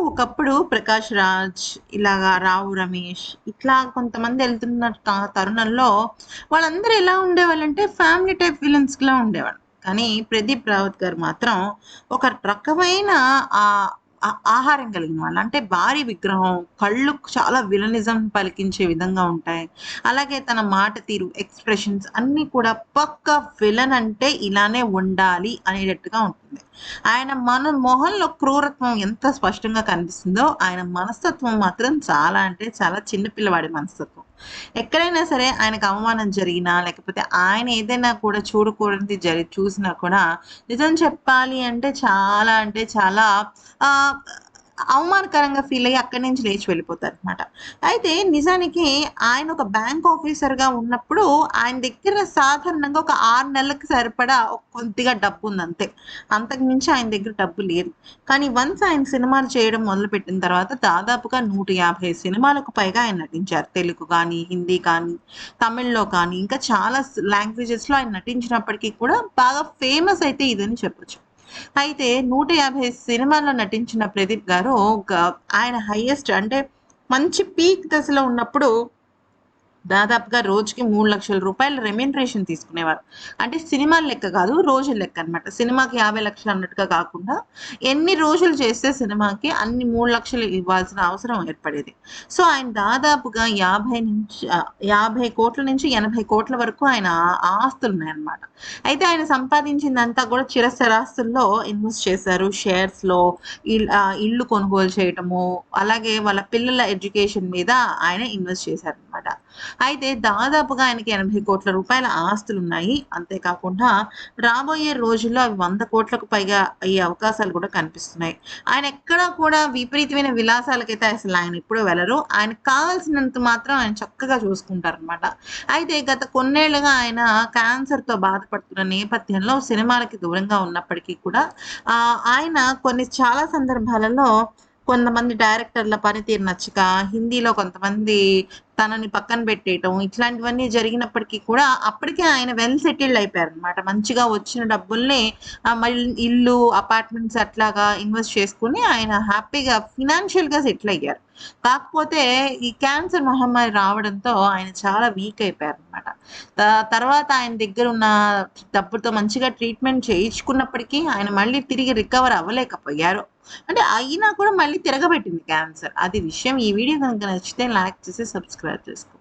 ఒకప్పుడు 'ప్రకాష్ రాజ్' ఇలాగా 'రావు రమేష్' ఇట్లా కొంతమంది ఎళ్తున్న తరుణంలో వాళ్ళందరూ ఎలా ఉండేవాళ్ళంటే ఫ్యామిలీ టైప్ విలన్స్‌లా ఉండేవాళ్ళు. కానీ 'ప్రదీప్ రావత్' గారు మాత్రం ఒక రకమైన ఆహారం కలిగిన వాళ్ళు. అంటే భారీ విగ్రహం, కళ్ళు చాలా విలనిజం పలికించే విధంగా ఉంటాయి. అలాగే తన మాట తీరు, ఎక్స్‌ప్రెషన్స్ అన్నీ కూడా పక్కా విలన్ అంటే ఇలానే ఉండాలి అనేటట్టుగా ఉంటుంది. ఆయన మొహంలో క్రూరత్వం ఎంత స్పష్టంగా కనిపిస్తుందో, ఆయన మనస్తత్వం మాత్రం చాలా అంటే చాలా చిన్న పిల్లవాడి మనస్తత్వం. ఎక్కడైనా సరే ఆయనకు అవమానం జరిగినా, లేకపోతే ఆయన ఏదైనా కూడా చూడకూడనిది చూసినా కూడా నిజం చెప్పాలి అంటే చాలా ఆహ్, అవమానకరంగా ఫీల్ అయ్యి అక్కడి నుంచి లేచి వెళ్ళిపోతారనమాట. అయితే నిజానికి ఆయన ఒక బ్యాంక్ ఆఫీసర్‌గా ఉన్నప్పుడు ఆయన దగ్గర సాధారణంగా ఒక 6 నెలలకి సరిపడా కొద్దిగా డబ్బుందంతే. అంతకు మించి ఆయన దగ్గర డబ్బు లేదు. కానీ వన్స్ ఆయన సినిమాలు చేయడం మొదలుపెట్టిన తర్వాత దాదాపుగా 150 సినిమాలకు పైగా ఆయన నటించారు. తెలుగు గానీ, హిందీ కానీ, తమిళ్‌లో కానీ ఇంకా చాలా లాంగ్వేజెస్‌లో ఆయన నటించినప్పటికీ కూడా బాగా ఫేమస్ అయితే ఇదని చెప్పొచ్చు. అయితే 150 సినిమాల్లో నటించిన ప్రదీప్ గారు ఆయన హైయెస్ట్ అంటే మంచి పీక్ దశలో ఉన్నప్పుడు దాదాపుగా రోజుకి రూ. 3,00,000 రెమ్యూనరేషన్ తీసుకునేవారు. అంటే సినిమాల లెక్క కాదు, రోజుల లెక్క అన్నమాట. సినిమాకి 50,00,000 అన్నట్టుగా కాకుండా, ఎన్ని రోజులు చేస్తే సినిమాకి అన్ని 3,00,000 ఇవ్వాల్సిన అవసరం ఏర్పడేది. సో, ఆయన దాదాపుగా 50,00,00,000 నుంచి 80,00,00,000 వరకు ఆయన ఆస్తులున్నాయన్నమాట. అయితే ఆయన సంపాదించిందంతా కూడా చిరస్థిరాస్తుల్లో ఇన్వెస్ట్ చేశారు. షేర్స్‌లో ఇల్లు కొనుగోలు చేయటము, అలాగే వాళ్ళ పిల్లల ఎడ్యుకేషన్ మీద ఆయన ఇన్వెస్ట్ చేశారన్నమాట. అయితే దాదాపుగా ఆయనకి 80,00,00,000 ఆస్తులున్నాయి. అంతేకాకుండా రాబోయే రోజుల్లో అవి 100,00,00,000కు పైగా అయ్యే అవకాశాలు కూడా కనిపిస్తున్నాయి. ఆయన ఎక్కడా కూడా విపరీతమైన విలాసాలకైతే అసలు ఆయన ఎప్పుడూ వెళ్లరు. ఆయనకు కావాల్సినంత మాత్రం ఆయన చక్కగా చూసుకుంటారనమాట. అయితే గత కొన్నేళ్లుగా ఆయన క్యాన్సర్‌తో బాధపడుతున్న నేపథ్యంలో సినిమాలకి దూరంగా ఉన్నప్పటికీ కూడా ఆయన చాలా సందర్భాలలో కొంతమంది డైరెక్టర్ల పనితీరు నచ్చక, హిందీలో కొంతమంది తనని పక్కన పెట్టేయటం ఇట్లాంటివన్నీ జరిగినప్పటికీ కూడా అప్పటికే ఆయన వెల్ సెటిల్డ్ అయిపోయారనమాట. మంచిగా వచ్చిన డబ్బుల్ని మళ్ళీ ఇల్లు, అపార్ట్మెంట్స్ అట్లాగా ఇన్వెస్ట్ చేసుకొని ఆయన హ్యాపీగా ఫినాన్షియల్‌గా సెటిల్ అయ్యారు. కాకపోతే ఈ క్యాన్సర్ మహమ్మారి రావడంతో ఆయన చాలా వీక్ అయిపోయారనమాట. తర్వాత ఆయన దగ్గరున్న డబ్బుతో మంచిగా ట్రీట్మెంట్ చేయించుకున్నప్పటికీ ఆయన మళ్ళీ తిరిగి రికవర్ అవ్వలేకపోయారు. అంటే అయినా కూడా మళ్ళీ తిరగబెట్టింది క్యాన్సర్. అది విషయం. ఈ వీడియో గనుక నచ్చితే లైక్ చేసి సబ్స్క్రైబ్ చేసుకోండి.